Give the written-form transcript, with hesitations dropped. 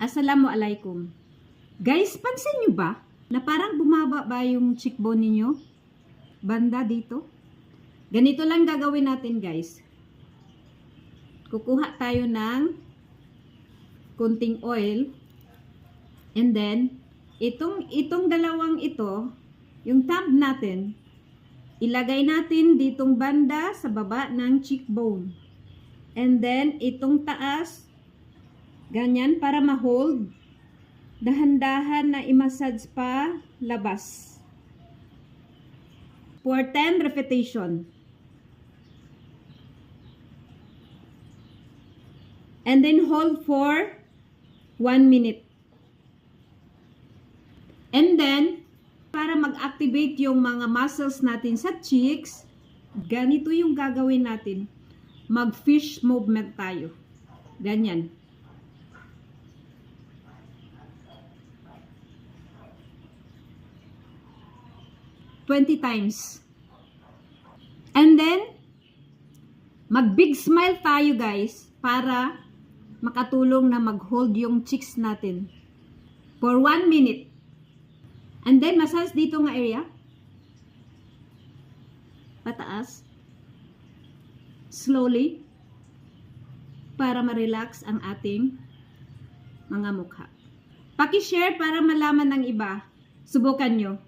Assalamualaikum. Guys, pansin nyo ba na parang bumaba ba yung cheekbone ninyo? Banda dito. Ganito lang gagawin natin, guys. Kukuha tayo ng kunting oil. And then, itong dalawang ito, yung thumb natin, ilagay natin ditong banda sa baba ng cheekbone. And then, itong taas, ganyan, para ma-hold. Dahan-dahan na i-massage pa labas. For 10 repetition. And then hold for 1 minute. And then, para mag-activate yung mga muscles natin sa cheeks, ganito yung gagawin natin. Mag-fish movement tayo. Ganyan. Times. And then, mag-big smile tayo, guys, para makatulong na mag-hold yung cheeks natin for 1 minute. And then, massage dito nga area. Pataas. Slowly. Para ma-relax ang ating mga mukha. Paki-share para malaman ng iba. Subukan nyo.